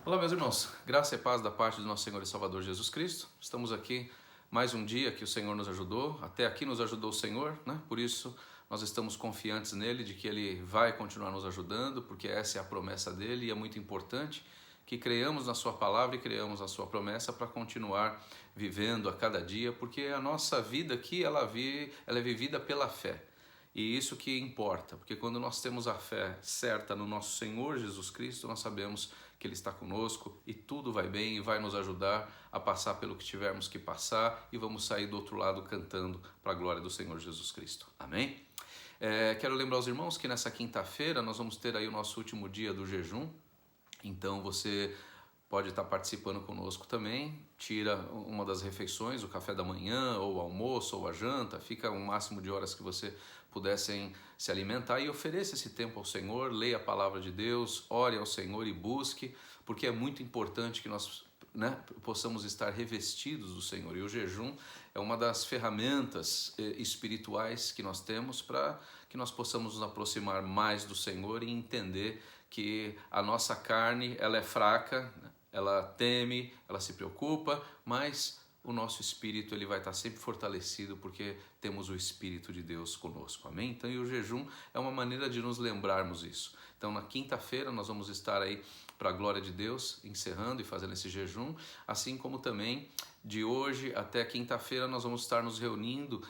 Olá, meus irmãos, graça e paz da parte do nosso Senhor e Salvador Jesus Cristo. Estamos aqui mais um dia que o Senhor nos ajudou, até aqui nos ajudou o Senhor, né? Por isso nós estamos confiantes nele, de que ele vai continuar nos ajudando, porque essa é a promessa dele e é muito importante que creiamos na sua palavra e creiamos na sua promessa para continuar vivendo a cada dia, porque a nossa vida aqui ela é vivida pela fé. E isso que importa, porque quando nós temos a fé certa no nosso Senhor Jesus Cristo, nós sabemos que Ele está conosco e tudo vai bem e vai nos ajudar a passar pelo que tivermos que passar e vamos sair do outro lado cantando para a glória do Senhor Jesus Cristo. Amém? Quero lembrar aos irmãos que nessa quinta-feira nós vamos ter aí o nosso último dia do jejum, então você pode estar participando conosco também, tira uma das refeições, o café da manhã, ou o almoço, ou a janta, fica um máximo de horas que você pudessem se alimentar e ofereça esse tempo ao Senhor, leia a palavra de Deus, ore ao Senhor e busque, porque é muito importante que nós possamos estar revestidos do Senhor. E o jejum é uma das ferramentas espirituais que nós temos para que nós possamos nos aproximar mais do Senhor e entender que a nossa carne ela é fraca, ela teme, ela se preocupa, mas o nosso espírito ele vai estar sempre fortalecido porque temos o Espírito de Deus conosco, amém? Então, e o jejum é uma maneira de nos lembrarmos isso. Então, na quinta-feira nós vamos estar aí para a glória de Deus, encerrando e fazendo esse jejum, assim como também de hoje até quinta-feira nós vamos estar nos reunindo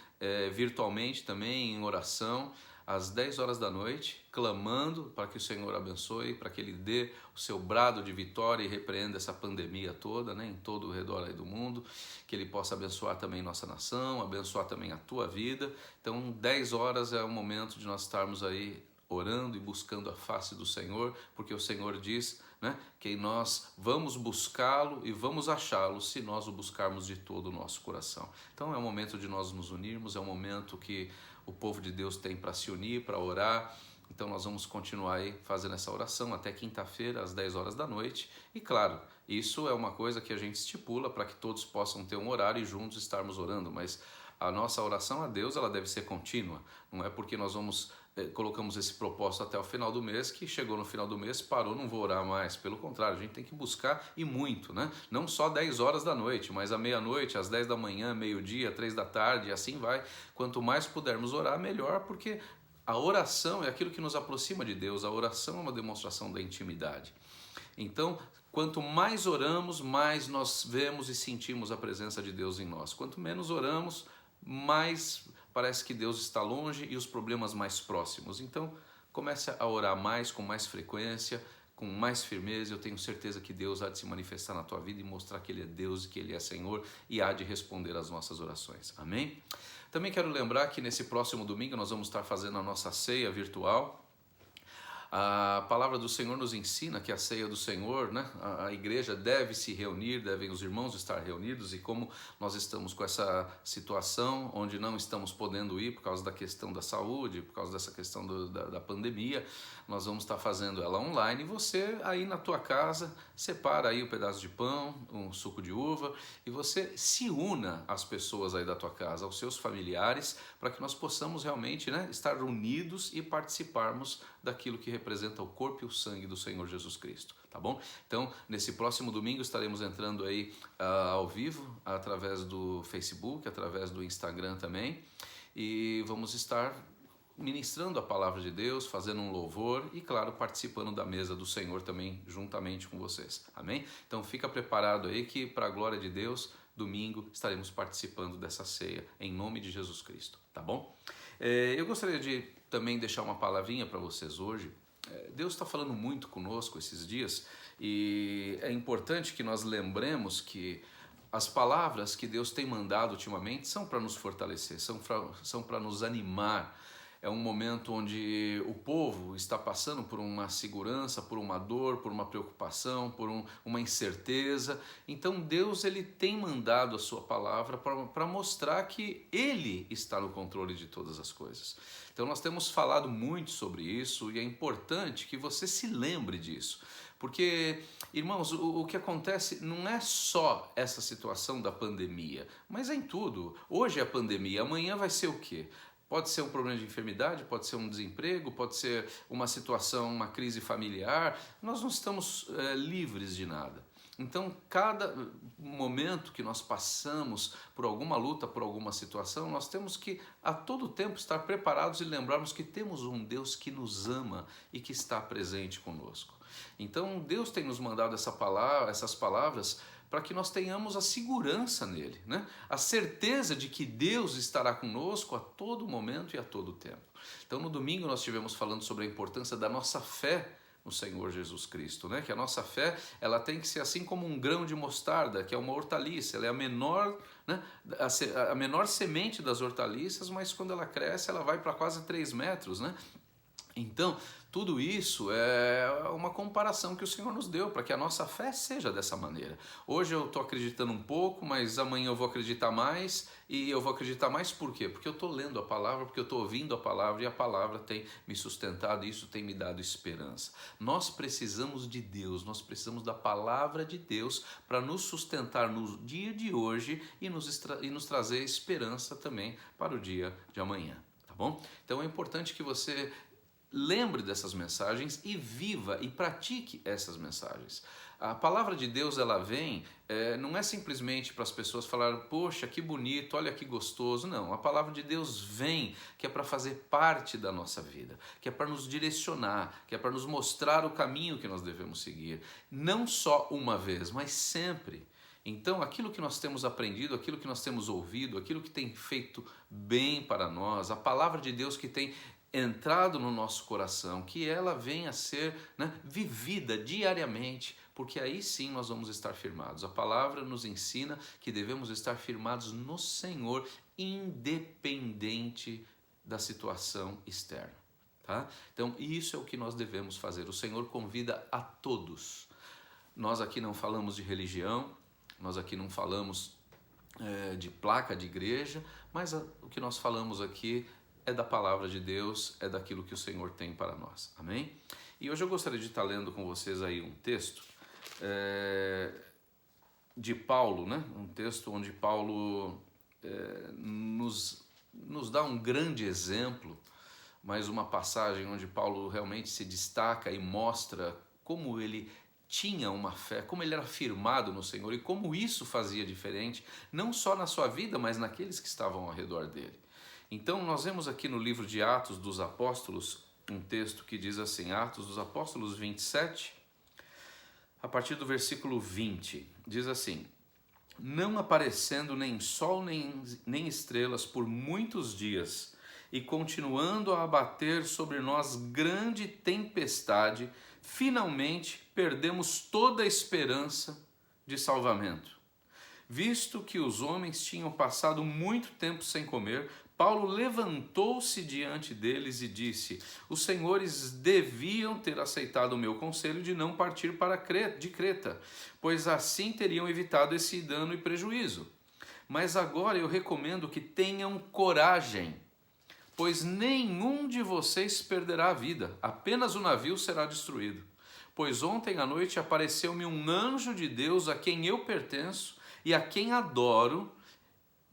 virtualmente também em oração, às 10 horas da noite, clamando para que o Senhor abençoe, para que Ele dê o seu brado de vitória e repreenda essa pandemia toda, em todo o redor aí do mundo, que Ele possa abençoar também nossa nação, abençoar também a tua vida. Então 10 horas é o momento de nós estarmos aí orando e buscando a face do Senhor, porque o Senhor diz que nós vamos buscá-lo e vamos achá-lo se nós o buscarmos de todo o nosso coração. Então é o momento de nós nos unirmos, é o momento que o povo de Deus tem para se unir, para orar. Então nós vamos continuar aí fazendo essa oração até quinta-feira às 10 horas da noite. E claro, isso é uma coisa que a gente estipula para que todos possam ter um horário e juntos estarmos orando, mas a nossa oração a Deus ela deve ser contínua. Não é porque nós colocamos esse propósito até o final do mês, que chegou no final do mês, parou, não vou orar mais. Pelo contrário, a gente tem que buscar e muito, Não só 10 horas da noite, mas à meia-noite, às 10 da manhã, meio-dia, 3 da tarde, e assim vai. Quanto mais pudermos orar, melhor, porque a oração é aquilo que nos aproxima de Deus, a oração é uma demonstração da intimidade. Então, quanto mais oramos, mais nós vemos e sentimos a presença de Deus em nós. Quanto menos oramos, mais parece que Deus está longe e os problemas mais próximos. Então, comece a orar mais, com mais frequência, com mais firmeza. Eu tenho certeza que Deus há de se manifestar na tua vida e mostrar que Ele é Deus e que Ele é Senhor e há de responder às nossas orações. Amém? Também quero lembrar que nesse próximo domingo nós vamos estar fazendo a nossa ceia virtual. A palavra do Senhor nos ensina que a ceia do Senhor, a igreja deve se reunir, devem os irmãos estar reunidos, e como nós estamos com essa situação onde não estamos podendo ir por causa da questão da saúde, por causa dessa questão da pandemia, nós vamos estar fazendo ela online, e você aí na tua casa separa aí um pedaço de pão, um suco de uva, e você se una às pessoas aí da tua casa, aos seus familiares, para que nós possamos realmente estar unidos e participarmos daquilo que representa o corpo e o sangue do Senhor Jesus Cristo, tá bom? Então, nesse próximo domingo estaremos entrando aí ao vivo, através do Facebook, através do Instagram também, e vamos estar ministrando a palavra de Deus, fazendo um louvor e, claro, participando da mesa do Senhor também, juntamente com vocês, amém? Então, fica preparado aí que, para a glória de Deus, domingo estaremos participando dessa ceia, em nome de Jesus Cristo, tá bom? Eu gostaria de também deixar uma palavrinha para vocês hoje. Deus está falando muito conosco esses dias e é importante que nós lembremos que as palavras que Deus tem mandado ultimamente são para nos fortalecer, são para nos animar. É um momento onde o povo está passando por uma segurança, por uma dor, por uma preocupação, por uma incerteza. Então Deus ele tem mandado a sua palavra para mostrar que Ele está no controle de todas as coisas. Então nós temos falado muito sobre isso e é importante que você se lembre disso. Porque, irmãos, o que acontece não é só essa situação da pandemia, mas é em tudo. Hoje é a pandemia, amanhã vai ser o quê? Pode ser um problema de enfermidade, pode ser um desemprego, pode ser uma situação, uma crise familiar. Nós não estamos livres de nada. Então, cada momento que nós passamos por alguma luta, por alguma situação, nós temos que a todo tempo estar preparados e lembrarmos que temos um Deus que nos ama e que está presente conosco. Então, Deus tem nos mandado essas palavras para que nós tenhamos a segurança nele, né? A certeza de que Deus estará conosco a todo momento e a todo tempo. Então, no domingo nós estivemos falando sobre a importância da nossa fé no Senhor Jesus Cristo, né? Que a nossa fé, ela tem que ser assim como um grão de mostarda, que é uma hortaliça, ela é a menor, né? A menor semente das hortaliças, mas quando ela cresce, ela vai para quase 3 metros, né? Então, tudo isso é uma comparação que o Senhor nos deu para que a nossa fé seja dessa maneira. Hoje eu estou acreditando um pouco, mas amanhã eu vou acreditar mais. E eu vou acreditar mais por quê? Porque eu estou lendo a palavra, porque eu estou ouvindo a palavra e a palavra tem me sustentado e isso tem me dado esperança. Nós precisamos de Deus, nós precisamos da palavra de Deus para nos sustentar no dia de hoje e nos trazer esperança também para o dia de amanhã, tá bom? Então é importante que você lembre dessas mensagens e viva e pratique essas mensagens. A palavra de Deus, ela vem, não é simplesmente para as pessoas falarem, poxa, que bonito, olha que gostoso. Não, a palavra de Deus vem, que é para fazer parte da nossa vida, que é para nos direcionar, que é para nos mostrar o caminho que nós devemos seguir. Não só uma vez, mas sempre. Então, aquilo que nós temos aprendido, aquilo que nós temos ouvido, aquilo que tem feito bem para nós, a palavra de Deus que tem entrado no nosso coração, que ela venha a ser, né, vivida diariamente, porque aí sim nós vamos estar firmados. A palavra nos ensina que devemos estar firmados no Senhor, independente da situação externa. Tá? Então isso é o que nós devemos fazer. O Senhor convida a todos. Nós aqui não falamos de religião, nós aqui não falamos de placa de igreja, mas o que nós falamos aqui é da palavra de Deus, é daquilo que o Senhor tem para nós, amém? E hoje eu gostaria de estar lendo com vocês aí um texto de Paulo, né? Um texto onde Paulo nos dá um grande exemplo, mas uma passagem onde Paulo realmente se destaca e mostra como ele tinha uma fé, como ele era firmado no Senhor e como isso fazia diferente, não só na sua vida, mas naqueles que estavam ao redor dele. Então nós vemos aqui no livro de Atos dos Apóstolos um texto que diz assim, Atos dos Apóstolos 27, a partir do versículo 20, diz assim, não aparecendo nem sol nem estrelas por muitos dias e continuando a abater sobre nós grande tempestade, finalmente perdemos toda a esperança de salvamento. Visto que os homens tinham passado muito tempo sem comer, Paulo levantou-se diante deles e disse, os senhores deviam ter aceitado o meu conselho de não partir de Creta, pois assim teriam evitado esse dano e prejuízo. Mas agora eu recomendo que tenham coragem, pois nenhum de vocês perderá a vida, apenas o navio será destruído. Pois ontem à noite apareceu-me um anjo de Deus a quem eu pertenço e a quem adoro,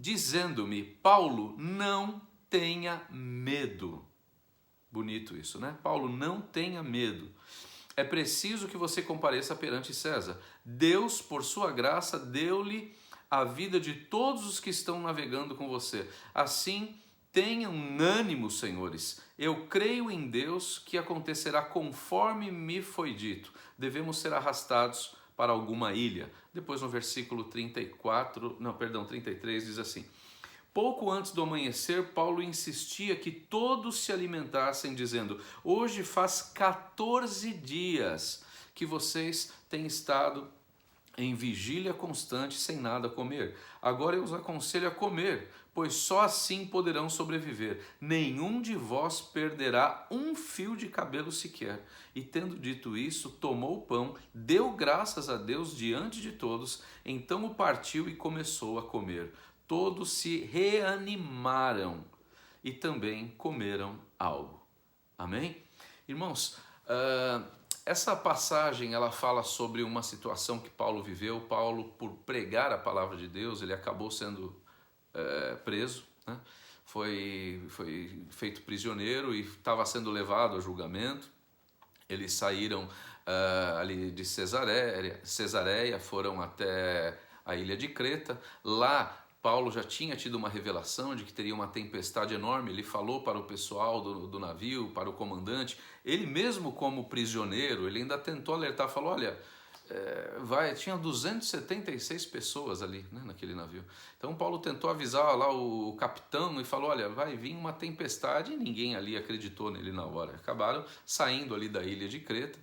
dizendo-me, Paulo, não tenha medo. Bonito isso, né? Paulo, não tenha medo. É preciso que você compareça perante César. Deus, por sua graça, deu-lhe a vida de todos os que estão navegando com você. Assim, tenham ânimo, senhores. Eu creio em Deus que acontecerá conforme me foi dito. Devemos ser arrastados para alguma ilha. Depois no versículo 33 diz assim, pouco antes do amanhecer, Paulo insistia que todos se alimentassem, dizendo, hoje faz 14 dias que vocês têm estado em vigília constante sem nada comer. Agora eu os aconselho a comer, pois só assim poderão sobreviver. Nenhum de vós perderá um fio de cabelo sequer. E tendo dito isso, tomou o pão, deu graças a Deus diante de todos, então o partiu e começou a comer. Todos se reanimaram e também comeram algo. Amém? Irmãos, essa passagem ela fala sobre uma situação que Paulo viveu. Paulo, por pregar a palavra de Deus, ele acabou sendo preso, né? foi feito prisioneiro e estava sendo levado a julgamento. Eles saíram ali de Cesareia, foram até a ilha de Creta. Lá Paulo já tinha tido uma revelação de que teria uma tempestade enorme. Ele falou para o pessoal do navio, para o comandante. Ele mesmo como prisioneiro, ele ainda tentou alertar, falou, olha, tinha 276 pessoas ali, né, naquele navio. Então Paulo tentou avisar lá o capitão e falou, olha, vai vir uma tempestade, e ninguém ali acreditou nele na hora. Acabaram saindo ali da ilha de Creta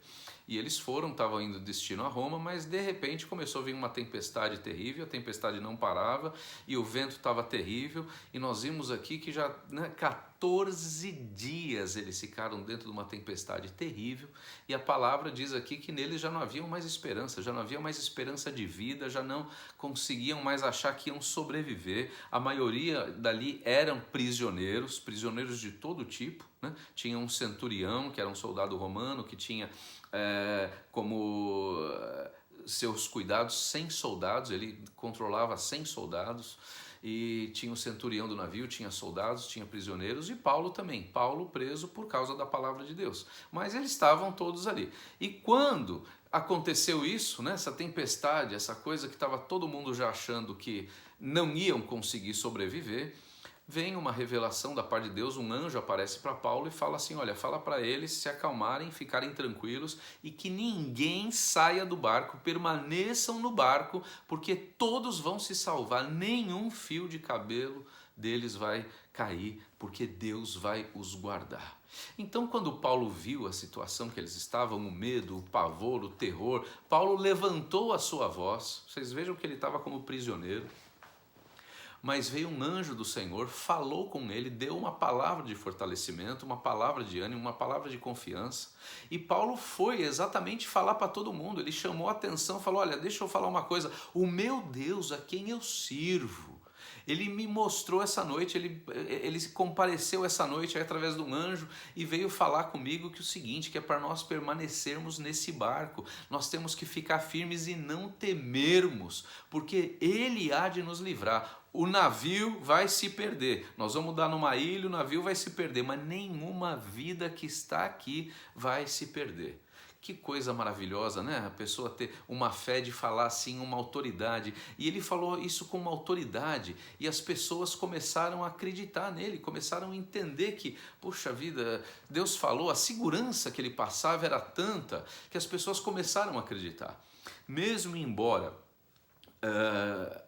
e eles estavam indo destino a Roma, mas de repente começou a vir uma tempestade terrível, a tempestade não parava e o vento estava terrível, e nós vimos aqui que já 14 dias eles ficaram dentro de uma tempestade terrível, e a palavra diz aqui que neles já não havia mais esperança, já não havia mais esperança de vida, já não conseguiam mais achar que iam sobreviver. A maioria dali eram prisioneiros de todo tipo, né? Tinha um centurião, que era um soldado romano, que tinha como seus cuidados 100 soldados, ele controlava 100 soldados, e tinha o centurião do navio, tinha soldados, tinha prisioneiros, e Paulo também, Paulo preso por causa da palavra de Deus, mas eles estavam todos ali. E quando aconteceu isso, né, essa tempestade, essa coisa que estava todo mundo já achando que não iam conseguir sobreviver, vem uma revelação da parte de Deus, um anjo aparece para Paulo e fala assim, olha, fala para eles se acalmarem, ficarem tranquilos e que ninguém saia do barco, permaneçam no barco, porque todos vão se salvar, nenhum fio de cabelo deles vai cair, porque Deus vai os guardar. Então, quando Paulo viu a situação que eles estavam, o medo, o pavor, o terror, Paulo levantou a sua voz, vocês vejam que ele estava como prisioneiro, mas veio um anjo do Senhor, falou com ele, deu uma palavra de fortalecimento, uma palavra de ânimo, uma palavra de confiança. E Paulo foi exatamente falar para todo mundo, ele chamou a atenção, falou, olha, deixa eu falar uma coisa, o meu Deus a quem eu sirvo, ele me mostrou essa noite, ele compareceu essa noite através de um anjo e veio falar comigo que o seguinte, que é para nós permanecermos nesse barco, nós temos que ficar firmes e não temermos, porque ele há de nos livrar. O navio vai se perder, nós vamos dar numa ilha, o navio vai se perder, mas nenhuma vida que está aqui vai se perder. Que coisa maravilhosa, né? A pessoa ter uma fé de falar assim, uma autoridade. E ele falou isso com uma autoridade e as pessoas começaram a acreditar nele, começaram a entender que, puxa vida, Deus falou, a segurança que ele passava era tanta que as pessoas começaram a acreditar. Mesmo embora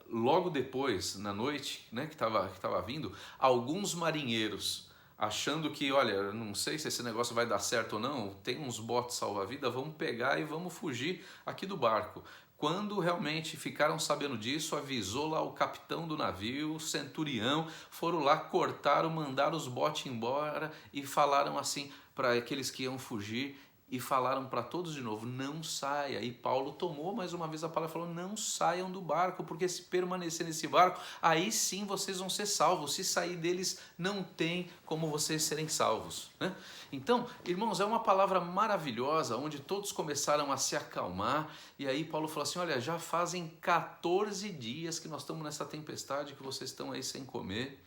logo depois, na noite, né, que estava vindo, alguns marinheiros, achando que, olha, não sei se esse negócio vai dar certo ou não, tem uns botes salva-vida, vamos pegar e vamos fugir aqui do barco. Quando realmente ficaram sabendo disso, avisou lá o capitão do navio, o centurião, foram lá, cortaram, mandaram os botes embora e falaram assim para aqueles que iam fugir, e falaram para todos de novo, não saia. E Paulo tomou mais uma vez a palavra e falou, não saiam do barco, porque se permanecer nesse barco, aí sim vocês vão ser salvos. Se sair deles, não tem como vocês serem salvos, né? Então, irmãos, é uma palavra maravilhosa, onde todos começaram a se acalmar. E aí Paulo falou assim, olha, já fazem 14 dias que nós estamos nessa tempestade, que vocês estão aí sem comer.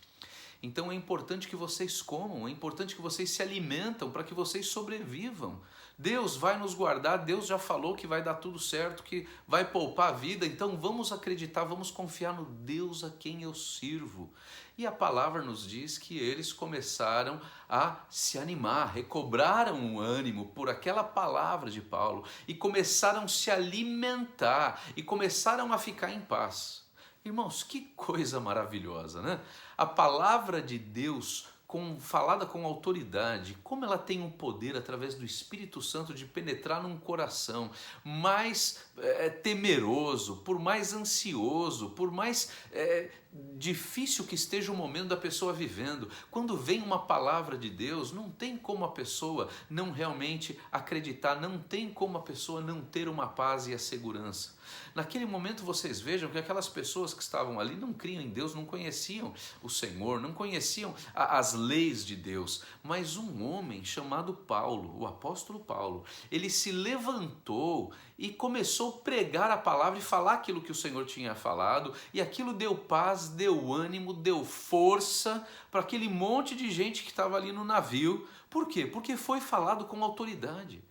Então é importante que vocês comam, é importante que vocês se alimentam para que vocês sobrevivam. Deus vai nos guardar, Deus já falou que vai dar tudo certo, que vai poupar a vida, então vamos acreditar, vamos confiar no Deus a quem eu sirvo. E a palavra nos diz que eles começaram a se animar, recobraram o ânimo por aquela palavra de Paulo e começaram a se alimentar e começaram a ficar em paz. Irmãos, que coisa maravilhosa, né? A palavra de Deus, falada com autoridade, como ela tem um poder através do Espírito Santo de penetrar num coração mais temeroso, por mais ansioso, por mais difícil que esteja o momento da pessoa vivendo. Quando vem uma palavra de Deus, não tem como a pessoa não realmente acreditar, não tem como a pessoa não ter uma paz e a segurança. Naquele momento vocês vejam que aquelas pessoas que estavam ali não criam em Deus, não conheciam o Senhor, não conheciam as leis de Deus, mas um homem chamado Paulo, o apóstolo Paulo, ele se levantou e começou a pregar a palavra e falar aquilo que o Senhor tinha falado, e aquilo deu paz, deu ânimo, deu força para aquele monte de gente que estava ali no navio. Por quê? Porque foi falado com autoridade.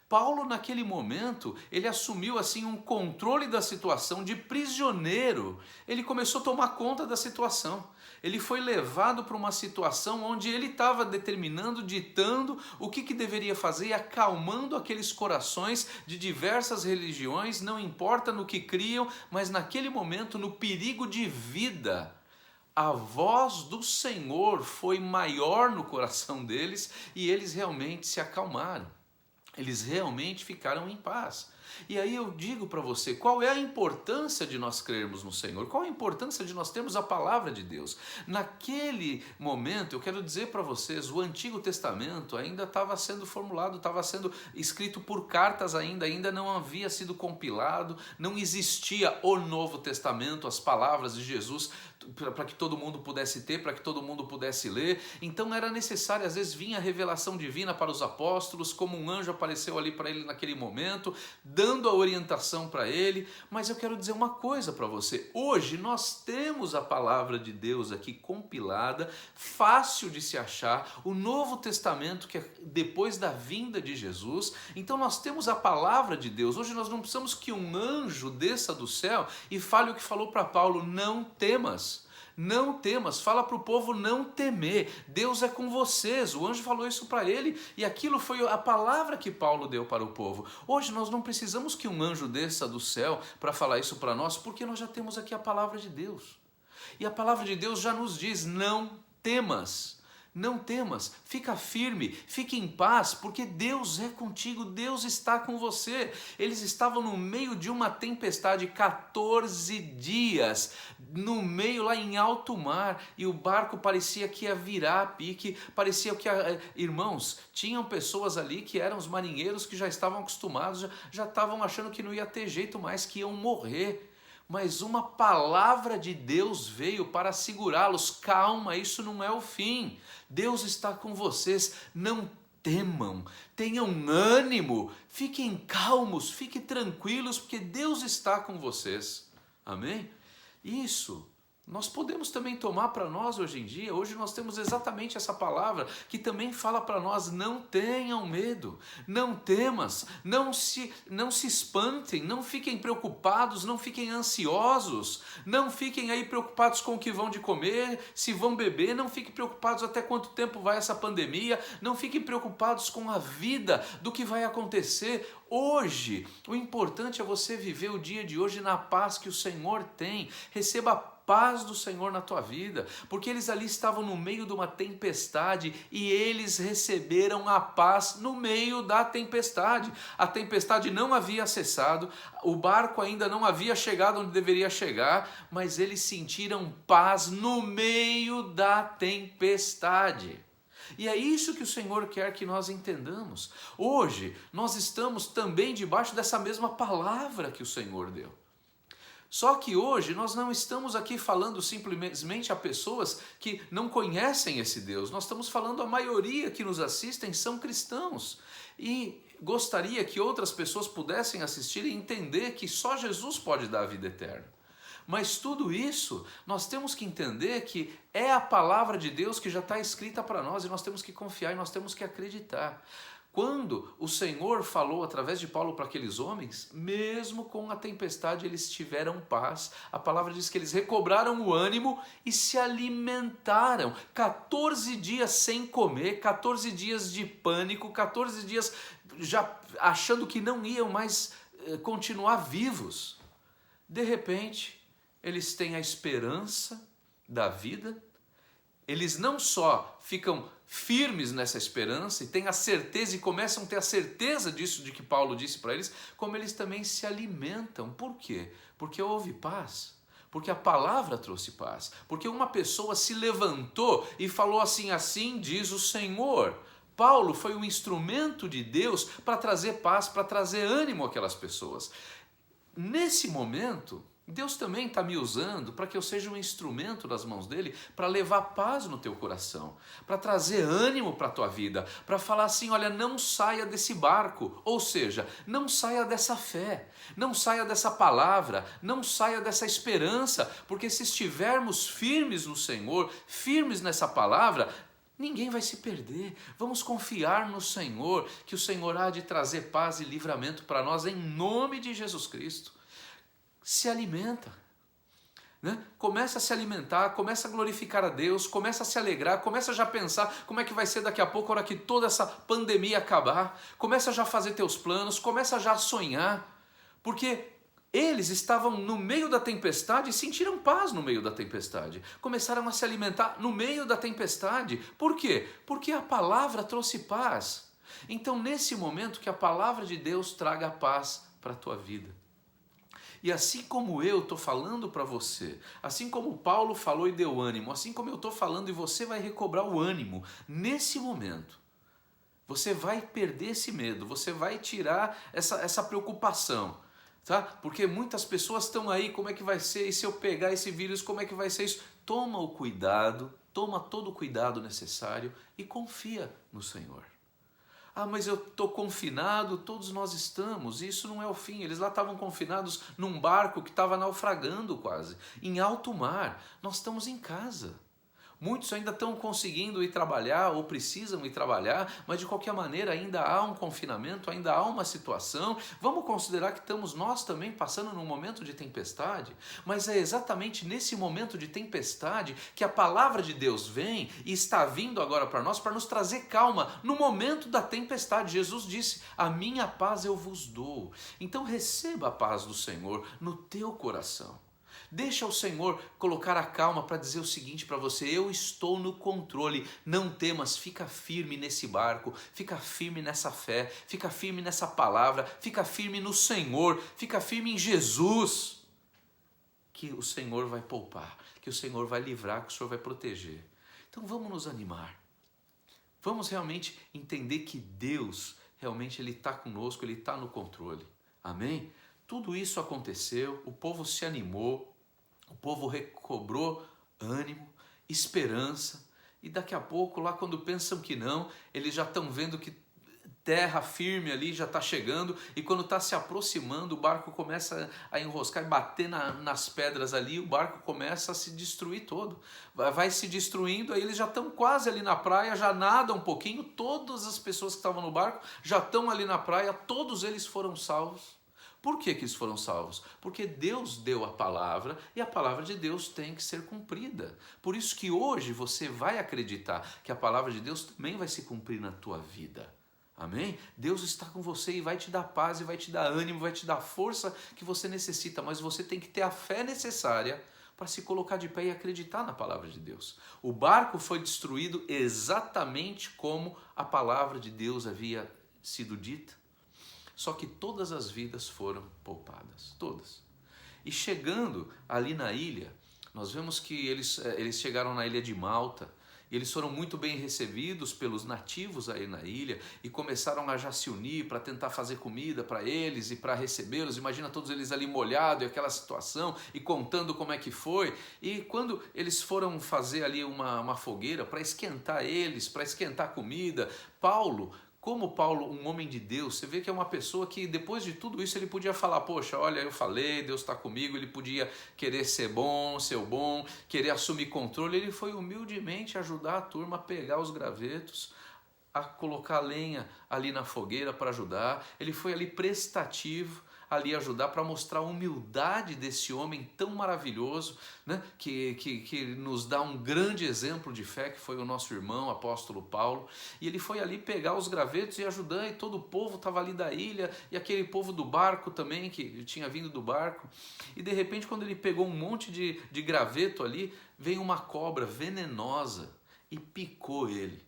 Paulo, naquele momento, ele assumiu assim um controle da situação de prisioneiro. Ele começou a tomar conta da situação. Ele foi levado para uma situação onde ele estava determinando, ditando o que deveria fazer e acalmando aqueles corações de diversas religiões, não importa no que criam, mas naquele momento, no perigo de vida. A voz do Senhor foi maior no coração deles e eles realmente se acalmaram. Eles realmente ficaram em paz. E aí eu digo para você, qual é a importância de nós crermos no Senhor? Qual a importância de nós termos a palavra de Deus? Naquele momento, eu quero dizer para vocês, o Antigo Testamento ainda estava sendo formulado, estava sendo escrito por cartas ainda não havia sido compilado, não existia o Novo Testamento, as palavras de Jesus, para que todo mundo pudesse ter, para que todo mundo pudesse ler. Então era necessário, às vezes vinha a revelação divina para os apóstolos, como um anjo apareceu ali para ele naquele momento, dando a orientação para ele. Mas eu quero dizer uma coisa para você, hoje nós temos a palavra de Deus aqui compilada, fácil de se achar, o Novo Testamento que é depois da vinda de Jesus. Então nós temos a palavra de Deus. Hoje nós não precisamos que um anjo desça do céu e fale o que falou para Paulo: não temas. Não temas, fala para o povo não temer, Deus é com vocês. O anjo falou isso para ele e aquilo foi a palavra que Paulo deu para o povo. Hoje nós não precisamos que um anjo desça do céu para falar isso para nós, porque nós já temos aqui a palavra de Deus. E a palavra de Deus já nos diz: não temas. Não temas, fica firme, fique em paz, porque Deus é contigo, Deus está com você. Eles estavam no meio de uma tempestade, 14 dias, no meio lá em alto mar, e o barco parecia que ia virar a pique, parecia que, irmãos, tinham pessoas ali que eram os marinheiros que já estavam acostumados, já estavam achando que não ia ter jeito mais, que iam morrer. Mas uma palavra de Deus veio para segurá-los. Calma, isso não é o fim. Deus está com vocês. Não temam, tenham ânimo, fiquem calmos, fiquem tranquilos, porque Deus está com vocês. Amém? Isso nós podemos também tomar para nós hoje em dia. Hoje nós temos exatamente essa palavra que também fala para nós: não tenham medo, não temas, não se espantem, não fiquem preocupados, não fiquem ansiosos, não fiquem aí preocupados com o que vão de comer, se vão beber, não fiquem preocupados até quanto tempo vai essa pandemia, não fiquem preocupados com a vida, do que vai acontecer. Hoje, o importante é você viver o dia de hoje na paz que o Senhor tem. Receba a paz do Senhor na tua vida, porque eles ali estavam no meio de uma tempestade e eles receberam a paz no meio da tempestade. A tempestade não havia cessado, o barco ainda não havia chegado onde deveria chegar, mas eles sentiram paz no meio da tempestade. E é isso que o Senhor quer que nós entendamos. Hoje nós estamos também debaixo dessa mesma palavra que o Senhor deu. Só que hoje nós não estamos aqui falando simplesmente a pessoas que não conhecem esse Deus. Nós estamos falando a maioria que nos assistem são cristãos. E gostaria que outras pessoas pudessem assistir e entender que só Jesus pode dar a vida eterna. Mas tudo isso nós temos que entender que é a palavra de Deus que já está escrita para nós e nós temos que confiar e nós temos que acreditar. Quando o Senhor falou através de Paulo para aqueles homens, mesmo com a tempestade eles tiveram paz. A palavra diz que eles recobraram o ânimo e se alimentaram. 14 dias sem comer, 14 dias de pânico, 14 dias já achando que não iam mais continuar vivos. De repente, eles têm a esperança da vida, eles não só ficam firmes nessa esperança e têm a certeza e começam a ter a certeza disso de que Paulo disse para eles, como eles também se alimentam. Por quê? Porque houve paz, porque a palavra trouxe paz, porque uma pessoa se levantou e falou assim: assim diz o Senhor. Paulo foi um instrumento de Deus para trazer paz, para trazer ânimo àquelas pessoas. Nesse momento, Deus também está me usando para que eu seja um instrumento das mãos dele para levar paz no teu coração, para trazer ânimo para a tua vida, para falar assim, olha, não saia desse barco, ou seja, não saia dessa fé, não saia dessa palavra, não saia dessa esperança, porque se estivermos firmes no Senhor, firmes nessa palavra, ninguém vai se perder. Vamos confiar no Senhor, que o Senhor há de trazer paz e livramento para nós em nome de Jesus Cristo. Se alimenta, né? Começa a se alimentar, começa a glorificar a Deus, começa a se alegrar, começa já a pensar como é que vai ser daqui a pouco, a hora que toda essa pandemia acabar, começa já a fazer teus planos, começa já a sonhar, porque eles estavam no meio da tempestade e sentiram paz no meio da tempestade, começaram a se alimentar no meio da tempestade. Por quê? Porque a palavra trouxe paz. Então, nesse momento, que a palavra de Deus traga paz para a tua vida. E assim como eu estou falando para você, assim como Paulo falou e deu ânimo, assim como eu estou falando e você vai recobrar o ânimo nesse momento, você vai perder esse medo, você vai tirar essa preocupação, tá? Porque muitas pessoas estão aí, como é que vai ser? E se eu pegar esse vírus, como é que vai ser isso? Toma o cuidado, toma todo o cuidado necessário e confia no Senhor. Ah, mas eu estou confinado, todos nós estamos, isso não é o fim. Eles lá estavam confinados num barco que estava naufragando quase, em alto mar. Nós estamos em casa. Muitos ainda estão conseguindo ir trabalhar ou precisam ir trabalhar, mas de qualquer maneira ainda há um confinamento, ainda há uma situação. Vamos considerar que estamos nós também passando num momento de tempestade, mas é exatamente nesse momento de tempestade que a palavra de Deus vem e está vindo agora para nós para nos trazer calma no momento da tempestade. Jesus disse, a minha paz eu vos dou. Então receba a paz do Senhor no teu coração. Deixa o Senhor colocar a calma para dizer o seguinte para você, eu estou no controle, não temas, fica firme nesse barco, fica firme nessa fé, fica firme nessa palavra, fica firme no Senhor, fica firme em Jesus, que o Senhor vai poupar, que o Senhor vai livrar, que o Senhor vai proteger. Então vamos nos animar, vamos realmente entender que Deus, realmente Ele está conosco, Ele está no controle, amém? Tudo isso aconteceu, o povo se animou, o povo recobrou ânimo, esperança, e daqui a pouco, lá quando pensam que não, eles já estão vendo que terra firme ali já está chegando, e quando está se aproximando, o barco começa a enroscar e bater nas pedras ali, o barco começa a se destruir todo, vai se destruindo, aí eles já estão quase ali na praia, já nadam um pouquinho, todas as pessoas que estavam no barco já estão ali na praia, todos eles foram salvos. Por que eles foram salvos? Porque Deus deu a palavra e a palavra de Deus tem que ser cumprida. Por isso que hoje você vai acreditar que a palavra de Deus também vai se cumprir na tua vida. Amém? Deus está com você e vai te dar paz, e vai te dar ânimo, vai te dar força que você necessita, mas você tem que ter a fé necessária para se colocar de pé e acreditar na palavra de Deus. O barco foi destruído exatamente como a palavra de Deus havia sido dita. Só que todas as vidas foram poupadas, todas. E chegando ali na ilha, nós vemos que eles chegaram na ilha de Malta, e eles foram muito bem recebidos pelos nativos aí na ilha, e começaram a já se unir para tentar fazer comida para eles e para recebê-los. Imagina todos eles ali molhados e aquela situação, e contando como é que foi. E quando eles foram fazer ali uma fogueira para esquentar eles, para esquentar comida, como Paulo, um homem de Deus, você vê que é uma pessoa que depois de tudo isso ele podia falar, poxa, olha, eu falei, Deus está comigo, ele podia querer ser bom, querer assumir controle. Ele foi humildemente ajudar a turma a pegar os gravetos, a colocar lenha ali na fogueira para ajudar. Ele foi ali prestativo, ali ajudar, para mostrar a humildade desse homem tão maravilhoso, né? que nos dá um grande exemplo de fé, que foi o nosso irmão, apóstolo Paulo. E ele foi ali pegar os gravetos e ajudar, e todo o povo estava ali da ilha, e aquele povo do barco também, que tinha vindo do barco. E de repente, quando ele pegou um monte de graveto ali, veio uma cobra venenosa e picou ele.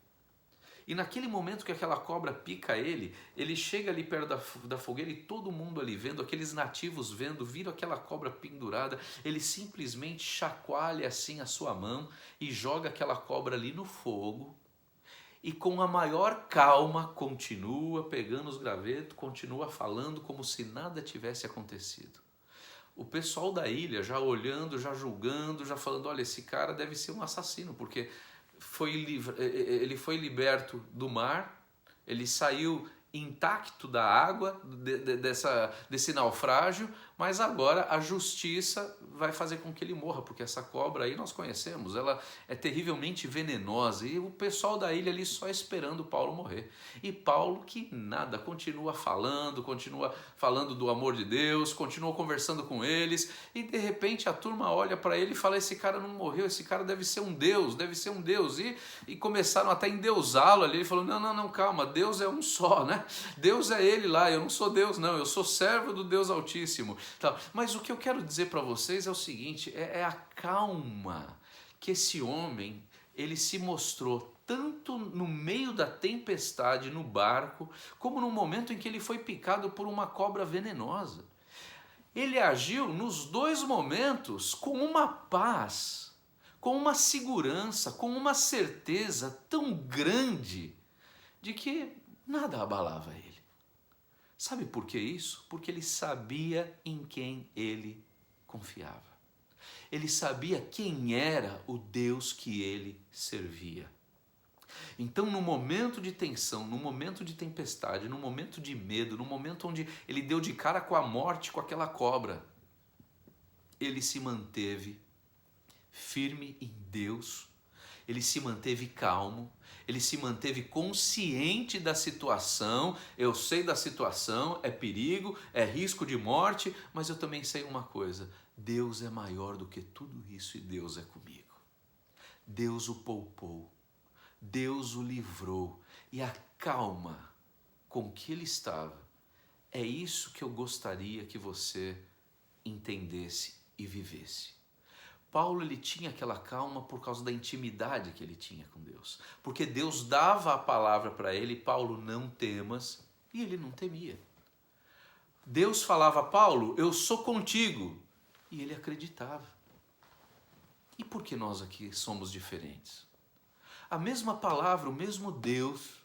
E naquele momento que aquela cobra pica ele chega ali perto da fogueira, e todo mundo ali vendo, aqueles nativos vendo, viram aquela cobra pendurada, ele simplesmente chacoalha assim a sua mão e joga aquela cobra ali no fogo, e com a maior calma continua pegando os gravetos, continua falando como se nada tivesse acontecido. o pessoal da ilha já olhando, já julgando, já falando, olha, esse cara deve ser um assassino, porque ele foi liberto do mar, ele saiu intacto da água, desse naufrágio, mas agora a justiça vai fazer com que ele morra, porque essa cobra aí nós conhecemos, ela é terrivelmente venenosa, e o pessoal da ilha ali só esperando Paulo morrer. E Paulo que nada, continua falando do amor de Deus, continua conversando com eles, e de repente a turma olha para ele e fala, esse cara não morreu, esse cara deve ser um Deus, e começaram até a endeusá-lo ali. Ele falou, não, calma, Deus é um só, né? Deus é ele lá, eu não sou Deus não, eu sou servo do Deus Altíssimo. Mas o que eu quero dizer para vocês é o seguinte, é a calma que esse homem, ele se mostrou tanto no meio da tempestade no barco, como no momento em que ele foi picado por uma cobra venenosa. Ele agiu nos dois momentos com uma paz, com uma segurança, com uma certeza tão grande de que nada abalava ele. Sabe por que isso? Porque ele sabia em quem ele confiava. Ele sabia quem era o Deus que ele servia. Então, no momento de tensão, no momento de tempestade, no momento de medo, no momento onde ele deu de cara com a morte, com aquela cobra, ele se manteve firme em Deus, ele se manteve calmo, ele se manteve consciente da situação. Eu sei da situação, é perigo, é risco de morte, mas eu também sei uma coisa, Deus é maior do que tudo isso e Deus é comigo. Deus o poupou, Deus o livrou, e a calma com que ele estava, é isso que eu gostaria que você entendesse e vivesse. Paulo, ele tinha aquela calma por causa da intimidade que ele tinha com Deus, porque Deus dava a palavra para ele, Paulo, não temas, e ele não temia. Deus falava, Paulo, eu sou contigo, e ele acreditava. E por que nós aqui somos diferentes? A mesma palavra, o mesmo Deus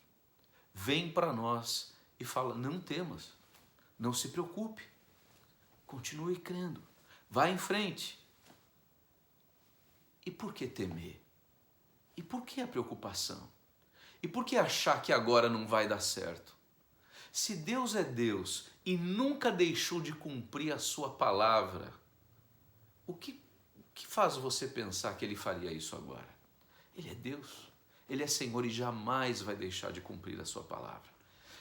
vem para nós e fala, não temas, não se preocupe, continue crendo, vá em frente. E por que temer? E por que a preocupação? E por que achar que agora não vai dar certo? Se Deus é Deus e nunca deixou de cumprir a sua palavra, o que faz você pensar que Ele faria isso agora? Ele é Deus, Ele é Senhor e jamais vai deixar de cumprir a sua palavra.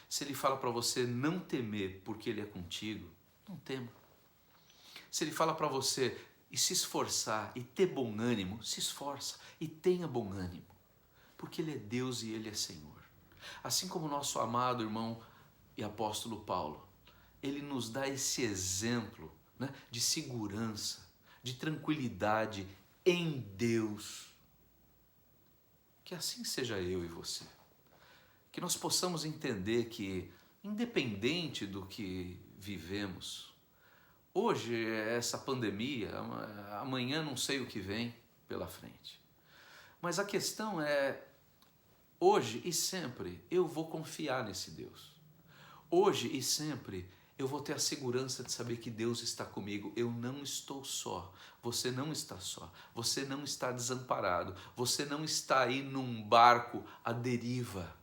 Se Ele fala para você não temer porque Ele é contigo, não tema. Se Ele fala para você e se esforçar e ter bom ânimo, se esforça e tenha bom ânimo, porque Ele é Deus e Ele é Senhor. Assim como o nosso amado irmão e apóstolo Paulo, ele nos dá esse exemplo, né, de segurança, de tranquilidade em Deus. Que assim seja eu e você. Que nós possamos entender que, independente do que vivemos, hoje essa pandemia, amanhã não sei o que vem pela frente. Mas a questão é, hoje e sempre eu vou confiar nesse Deus. Hoje e sempre eu vou ter a segurança de saber que Deus está comigo. Eu não estou só, você não está só, você não está desamparado, você não está aí num barco à deriva,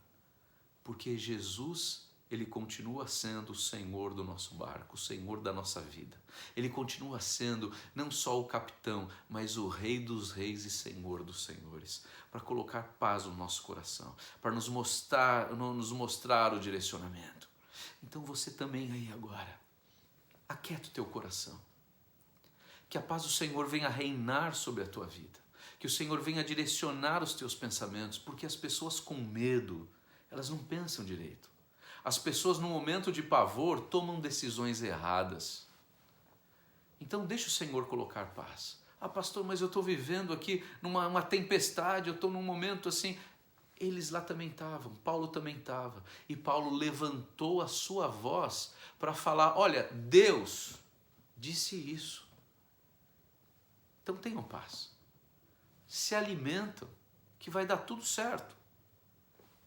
porque Jesus, Ele continua sendo o Senhor do nosso barco, o Senhor da nossa vida. Ele continua sendo não só o capitão, mas o Rei dos reis e Senhor dos senhores, para colocar paz no nosso coração, para nos mostrar o direcionamento. Então você também aí agora, aquieta o teu coração. Que a paz do Senhor venha reinar sobre a tua vida. Que o Senhor venha direcionar os teus pensamentos, porque as pessoas com medo, elas não pensam direito. As pessoas no momento de pavor tomam decisões erradas. Então deixa o Senhor colocar paz. Ah, pastor, mas eu estou vivendo aqui numa tempestade, eu estou num momento assim. Eles lá também estavam, Paulo também estava. E Paulo levantou a sua voz para falar, olha, Deus disse isso. Então tenham paz. Se alimentam, que vai dar tudo certo.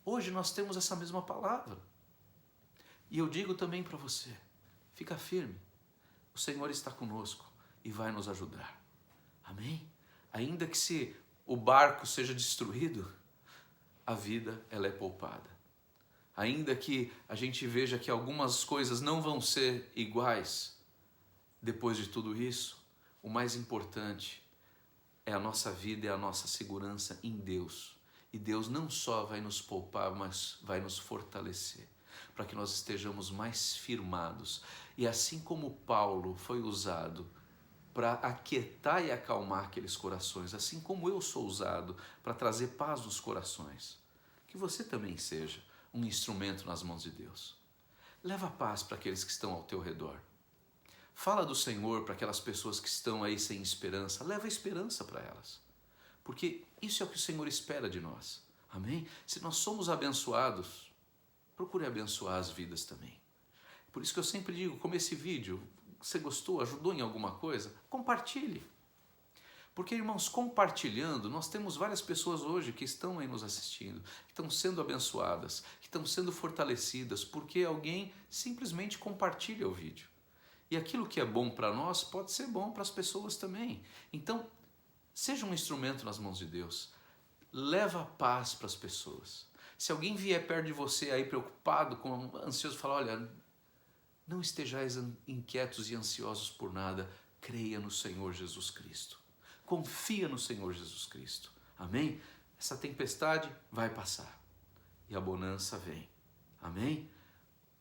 Hoje nós temos essa mesma palavra. E eu digo também para você, fica firme, o Senhor está conosco. e vai nos ajudar. Amém? Ainda que se o barco seja destruído, a vida ela é poupada. Ainda que a gente veja que algumas coisas não vão ser iguais, depois de tudo isso, o mais importante é a nossa vida e a nossa segurança em Deus. E Deus não só vai nos poupar, mas vai nos fortalecer, para que nós estejamos mais firmados. E assim como Paulo foi usado para aquietar e acalmar aqueles corações, assim como eu sou usado para trazer paz nos corações, que você também seja um instrumento nas mãos de Deus. Leva paz para aqueles que estão ao teu redor. Fala do Senhor para aquelas pessoas que estão aí sem esperança. Leva esperança para elas. Porque isso é o que o Senhor espera de nós. Amém? Se nós somos abençoados, procure abençoar as vidas também. Por isso que eu sempre digo, como esse vídeo, você gostou, ajudou em alguma coisa? Compartilhe. Porque, irmãos, compartilhando, nós temos várias pessoas hoje que estão aí nos assistindo, que estão sendo abençoadas, que estão sendo fortalecidas, porque alguém simplesmente compartilha o vídeo. E aquilo que é bom para nós pode ser bom para as pessoas também. Então, seja um instrumento nas mãos de Deus. Leva paz para as pessoas. Se alguém vier perto de você aí preocupado, ansioso, fala, olha, não estejais inquietos e ansiosos por nada, creia no Senhor Jesus Cristo. Confia no Senhor Jesus Cristo. Amém? Essa tempestade vai passar e a bonança vem. Amém?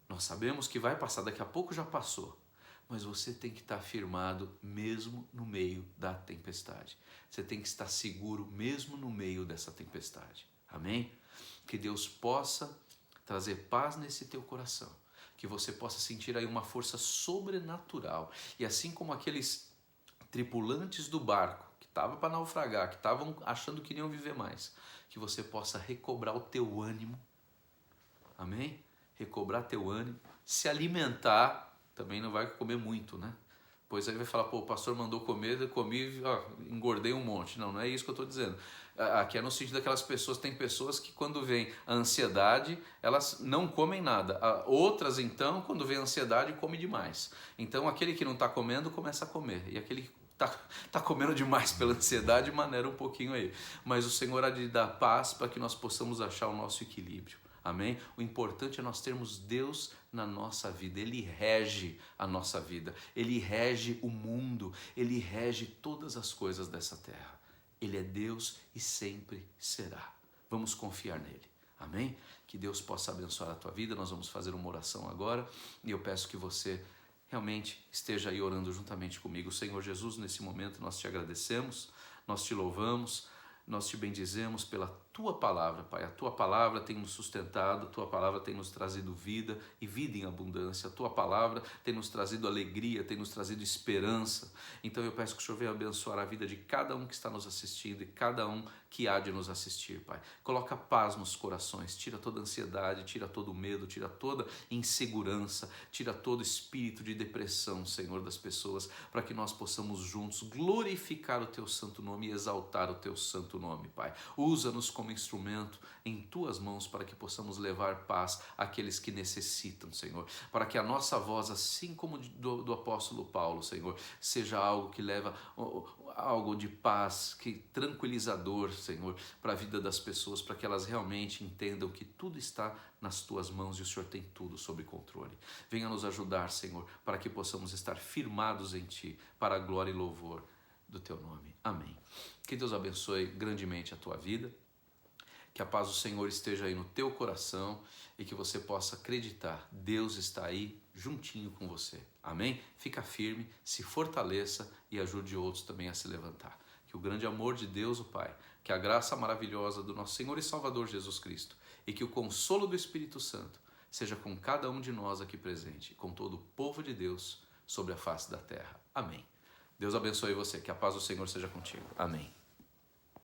Nós sabemos que vai passar, daqui a pouco já passou. Mas você tem que estar firmado mesmo no meio da tempestade. Você tem que estar seguro mesmo no meio dessa tempestade. Amém? Que Deus possa trazer paz nesse teu coração. Que você possa sentir aí uma força sobrenatural. E assim como aqueles tripulantes do barco que estavam para naufragar, que estavam achando que iriam viver mais, que você possa recobrar o teu ânimo. Amém? Recobrar teu ânimo, se alimentar. Também não vai comer muito, né? Pois aí vai falar, pô, o pastor mandou comer, eu comi, ó, engordei um monte. Não, não é isso que eu estou dizendo. Aqui é no sentido daquelas pessoas, tem pessoas que quando vem a ansiedade, elas não comem nada. Outras, então, quando vem a ansiedade, come demais. Então, aquele que não está comendo, começa a comer. E aquele que está comendo demais pela ansiedade, maneira um pouquinho aí. Mas o Senhor há de dar paz para que nós possamos achar o nosso equilíbrio. Amém? O importante é nós termos Deus na nossa vida. Ele rege a nossa vida. Ele rege o mundo. Ele rege todas as coisas dessa terra. Ele é Deus e sempre será. Vamos confiar nele. Amém? Que Deus possa abençoar a tua vida. Nós vamos fazer uma oração agora e eu peço que você realmente esteja aí orando juntamente comigo. Senhor Jesus, nesse momento nós te agradecemos, nós te louvamos, nós te bendizemos pela Tua Palavra, Pai. A Tua Palavra tem nos sustentado, a Tua Palavra tem nos trazido vida e vida em abundância. A Tua Palavra tem nos trazido alegria, tem nos trazido esperança. Então eu peço que o Senhor venha abençoar a vida de cada um que está nos assistindo e cada um que há de nos assistir, Pai. Coloca paz nos corações, tira toda ansiedade, tira todo medo, tira toda insegurança, tira todo espírito de depressão, Senhor, das pessoas, para que nós possamos juntos glorificar o Teu santo nome e exaltar o Teu santo nome, Pai. Usa-nos como instrumento em Tuas mãos para que possamos levar paz àqueles que necessitam, Senhor. Para que a nossa voz, assim como do apóstolo Paulo, Senhor, seja algo que leva algo de paz, que tranquilizador, Senhor, para a vida das pessoas, para que elas realmente entendam que tudo está nas Tuas mãos e o Senhor tem tudo sob controle. Venha nos ajudar, Senhor, para que possamos estar firmados em Ti, para a glória e louvor do Teu nome. Amém. Que Deus abençoe grandemente a tua vida, que a paz do Senhor esteja aí no teu coração e que você possa acreditar, Deus está aí juntinho com você. Amém? Fica firme, se fortaleça e ajude outros também a se levantar. Que o grande amor de Deus, o Pai, que a graça maravilhosa do nosso Senhor e Salvador Jesus Cristo e que o consolo do Espírito Santo seja com cada um de nós aqui presente, com todo o povo de Deus sobre a face da terra. Amém. Deus abençoe você, que a paz do Senhor seja contigo. Amém.